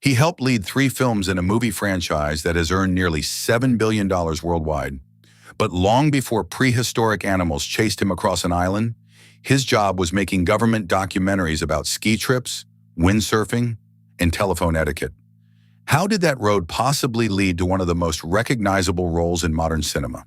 He helped lead 3 films in a movie franchise that has earned nearly $7 billion worldwide. But long before prehistoric animals chased him across an island, his job was making government documentaries about ski trips, windsurfing, and telephone etiquette. How did that road possibly lead to one of the most recognizable roles in modern cinema?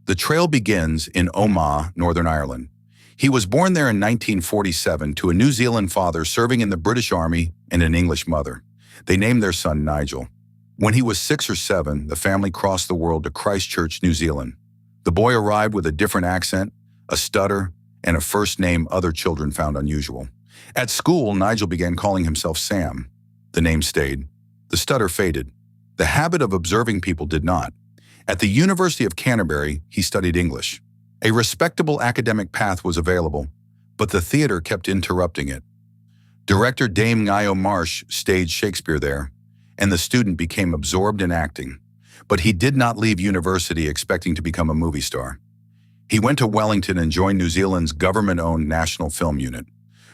The trail begins in Omagh, Northern Ireland. He was born there in 1947 to a New Zealand father serving in the British Army and an English mother. They named their son Nigel. When he was 6 or 7, the family crossed the world to Christchurch, New Zealand. The boy arrived with a different accent, a stutter, and a first name other children found unusual. At school, Nigel began calling himself Sam. The name stayed. The stutter faded. The habit of observing people did not. At the University of Canterbury, he studied English. A respectable academic path was available, but the theater kept interrupting it. Director Dame Ngaio Marsh staged Shakespeare there, and the student became absorbed in acting. But he did not leave university expecting to become a movie star. He went to Wellington and joined New Zealand's government-owned National Film Unit.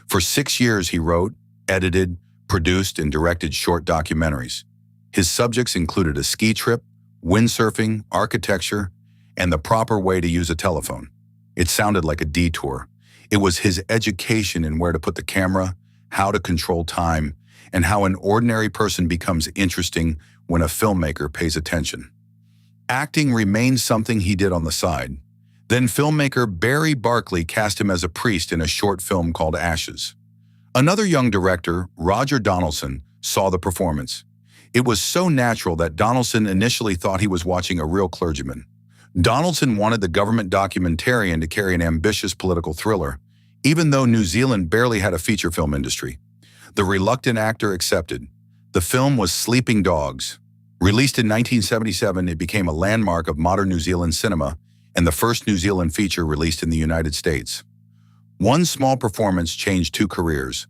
For 6 years, he wrote, edited, produced, and directed short documentaries. His subjects included a ski trip, windsurfing, architecture, and the proper way to use a telephone. It sounded like a detour. It was his education in where to put the camera, how to control time, and how an ordinary person becomes interesting when a filmmaker pays attention. Acting remained something he did on the side. Then filmmaker Barry Barkley cast him as a priest in a short film called Ashes. Another young director, Roger Donaldson, saw the performance. It was so natural that Donaldson initially thought he was watching a real clergyman. Donaldson wanted the government documentarian to carry an ambitious political thriller, even though New Zealand barely had a feature film industry. The reluctant actor accepted. The film was Sleeping Dogs. Released in 1977, it became a landmark of modern New Zealand cinema and the first New Zealand feature released in the United States. One small performance changed 2 careers.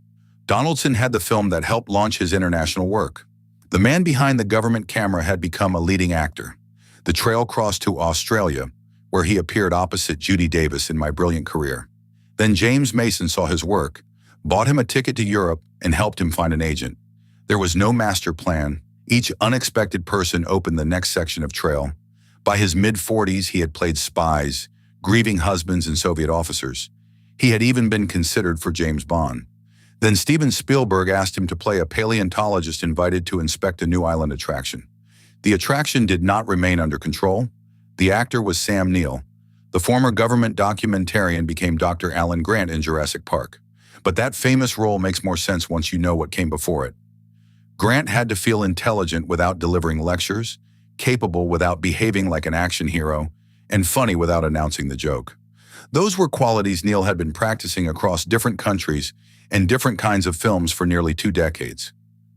Donaldson had the film that helped launch his international work. The man behind the government camera had become a leading actor. The trail crossed to Australia, where he appeared opposite Judy Davis in My Brilliant Career. Then James Mason saw his work, bought him a ticket to Europe, and helped him find an agent. There was no master plan. Each unexpected person opened the next section of trail. By his mid-40s, he had played spies, grieving husbands, and Soviet officers. He had even been considered for James Bond. Then Steven Spielberg asked him to play a paleontologist invited to inspect a new island attraction. The attraction did not remain under control. The actor was Sam Neill. The former government documentarian became Dr. Alan Grant in Jurassic Park. But that famous role makes more sense once you know what came before it. Grant had to feel intelligent without delivering lectures, capable without behaving like an action hero, and funny without announcing the joke. Those were qualities Neill had been practicing across different countries and different kinds of films for nearly 2 decades.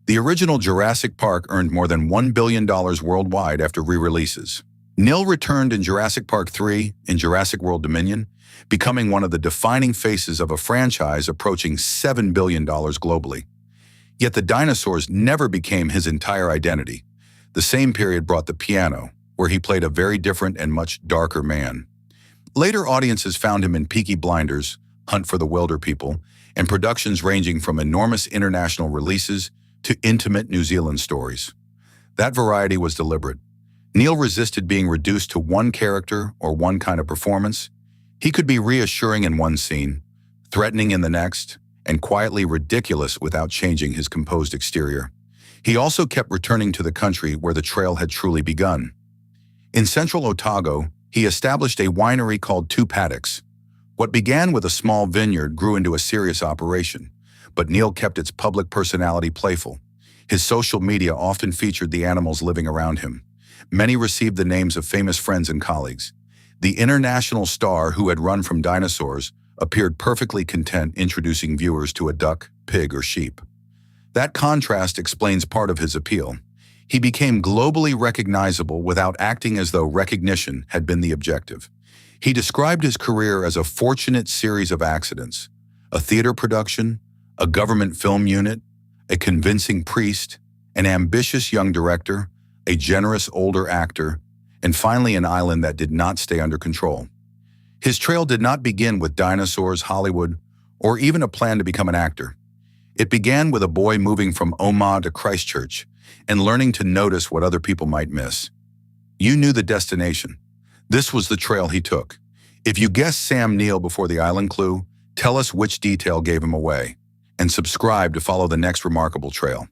The original Jurassic Park earned more than $1 billion worldwide after re-releases. Neill returned in Jurassic Park 3 and Jurassic World Dominion, becoming one of the defining faces of a franchise approaching $7 billion globally. Yet the dinosaurs never became his entire identity. The same period brought The Piano, where he played a very different and much darker man. Later audiences found him in Peaky Blinders, Hunt for the Wilder People, and productions ranging from enormous international releases to intimate New Zealand stories. That variety was deliberate. Neill resisted being reduced to one character or one kind of performance. He could be reassuring in one scene, threatening in the next, and quietly ridiculous without changing his composed exterior. He also kept returning to the country where the trail had truly begun. In central Otago, he established a winery called Two Paddocks. What began with a small vineyard grew into a serious operation, but Neill kept its public personality playful. His social media often featured the animals living around him. Many received the names of famous friends and colleagues. The international star who had run from dinosaurs appeared perfectly content introducing viewers to a duck, pig, or sheep. That contrast explains part of his appeal. He became globally recognizable without acting as though recognition had been the objective. He described his career as a fortunate series of accidents: a theater production, a government film unit, a convincing priest, an ambitious young director, a generous older actor, and finally an island that did not stay under control. His trail did not begin with dinosaurs, Hollywood, or even a plan to become an actor. It began with a boy moving from Omagh to Christchurch and learning to notice what other people might miss. You knew the destination. This was the trail he took. If you guessed Sam Neill before the island clue, tell us which detail gave him away. And subscribe to follow the next remarkable trail.